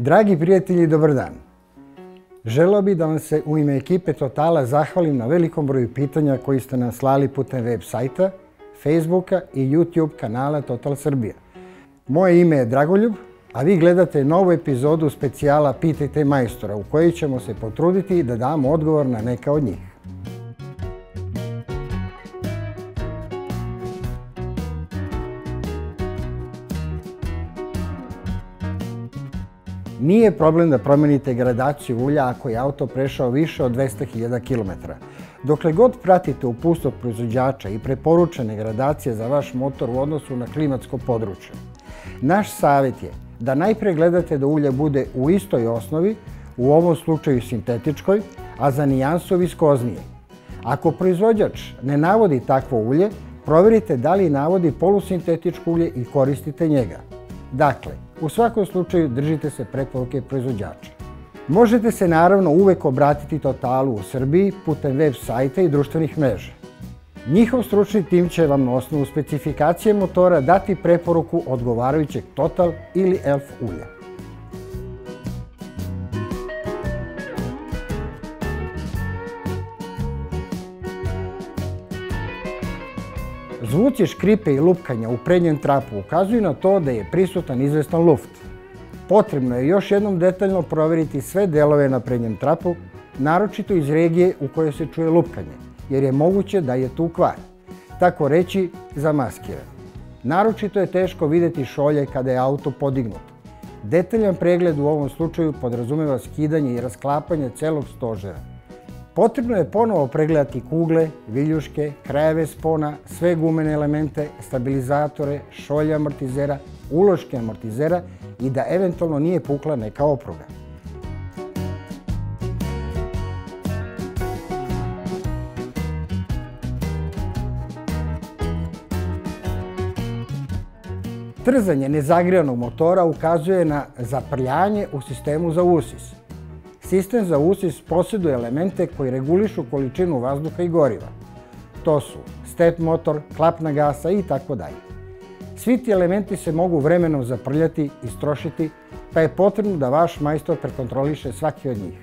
Dragi prijatelji, dobar dan. Želeo bih da vam se u ime ekipe Totala zahvalim na velikom broju pitanja koji ste nam slali putem web sajta, Facebooka i YouTube kanala Total Srbija. Moje ime je Dragoljub, a vi gledate novu epizodu specijala Pitajte majstora, u kojoj ćemo se potruditi da damo odgovor na neka od njih. Nije problem da promenite gradaciju ulja ako je auto prešao više od 200.000 km. Dokle god pratite uputstvo proizvođača i preporučene gradacije za vaš motor u odnosu na klimatsko područje. Naš savjet je da najpre gledate da ulje bude u istoj osnovi, u ovom slučaju sintetičkoj, a za nijansu viskoznije. Ako proizvođač ne navodi takvo ulje, provjerite da li navodi polusintetičko ulje i koristite njega. Dakle, u svakom slučaju držite se preporuke proizvođača. Možete se naravno uvek obratiti Totalu u Srbiji putem web sajta i društvenih mreža. Njihov stručni tim će vam na osnovu specifikacije motora dati preporuku odgovarajućeg Total ili ELF ulja. Zvuci škripe i lupkanja u prednjem trapu ukazuju na to da je prisutan izvestan luft. Potrebno je još jednom detaljno provjeriti sve delove na prednjem trapu, naročito iz regije u kojoj se čuje lupkanje, jer je moguće da je tu kvar, tako reći zamaskiran. Naročito je teško vidjeti šolje kada je auto podignut. Detaljan pregled u ovom slučaju podrazumeva skidanje i rasklapanje celog stožera. Potrebno je ponovo pregledati kugle, viljuške, krajeve spona, sve gumene elemente, stabilizatore, šolje amortizera, uloške amortizera i da eventualno nije pukla neka opruga. Trzanje nezagrijanog motora ukazuje na zaprljanje u sistemu za usis. Sistem za usis posjeduje elemente koji regulišu količinu vazduha i goriva. To su step motor, klapna gasa i tako dalje. Svi ti elementi se mogu vremenom zaprljati, istrošiti, pa je potrebno da vaš majstor prekontroliše svaki od njih.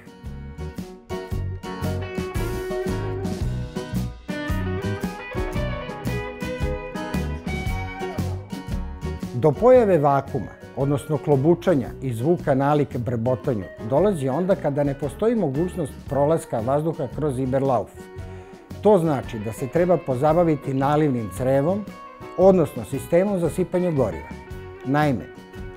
Do pojave vakuma, odnosno klobučanja i zvuka nalik brbotanju, dolazi onda kada ne postoji mogućnost prolaska vazduha kroz Iberlauf. To znači da se treba pozabaviti nalivnim crevom, odnosno sistemom za sipanje goriva. Naime,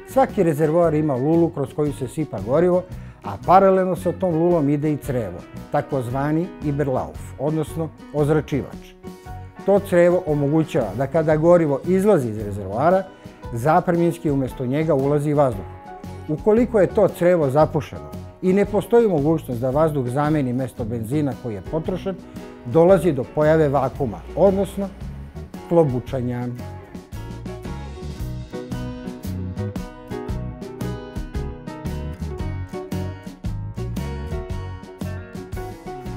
svaki rezervoar ima lulu kroz koju se sipa gorivo, a paralelno sa tom lulom ide i crevo, takozvani Iberlauf, odnosno ozračivač. To crevo omogućava da kada gorivo izlazi iz rezervoara, zapremninski umjesto njega ulazi vazduh. Ukoliko je to crevo zapušeno i ne postoji mogućnost da vazduh zameni mjesto benzina koji je potrošen, dolazi do pojave vakuma, odnosno klobučanja.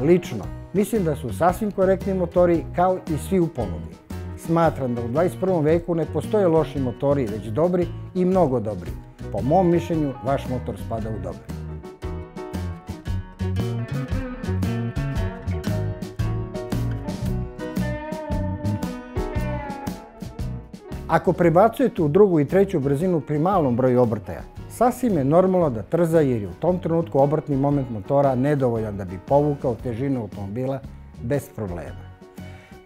Lično, mislim da su sasvim korektni motori kao i svi u ponudi. Smatram da u 21. veku ne postoje loši motori, već dobri i mnogo dobri. Po mom mišljenju, vaš motor spada u dobre. Ako prebacujete u drugu i treću brzinu pri malom broju obrtaja, sasvim je normalno da trza jer je u tom trenutku obrtni moment motora nedovoljan da bi povukao težinu automobila bez problema.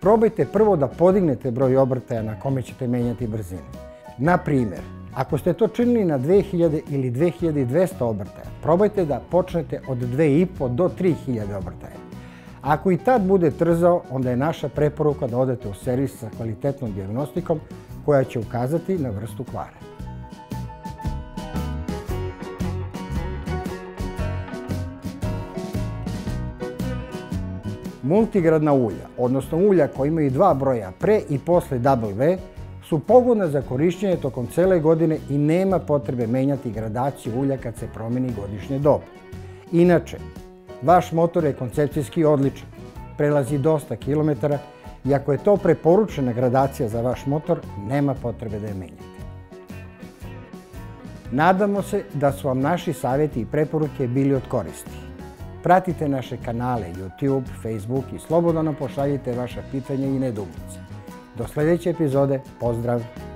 Probajte prvo da podignete broj obrtaja na kome ćete menjati brzinu. Na primjer, ako ste to činili na 2000 ili 2200 obrtaja, probajte da počnete od 2500 do 3000 obrtaja. Ako i tad bude trzao, onda je naša preporuka da odete u servis sa kvalitetnom dijagnostikom koja će ukazati na vrstu kvara. Multigradna ulja, odnosno ulja koja imaju dva broja pre i posle W, su pogodna za korišćenje tokom cele godine i nema potrebe menjati gradaciju ulja kad se promeni godišnje doba. Inače, vaš motor je koncepcijski odličan, prelazi dosta kilometara i ako je to preporučena gradacija za vaš motor, nema potrebe da je menjate. Nadamo se da su vam naši savjeti i preporuke bili od koristi. Pratite naše kanale YouTube, Facebook i slobodno nam pošaljite vaša pitanja i nedoumice. Do sljedeće epizode, pozdrav!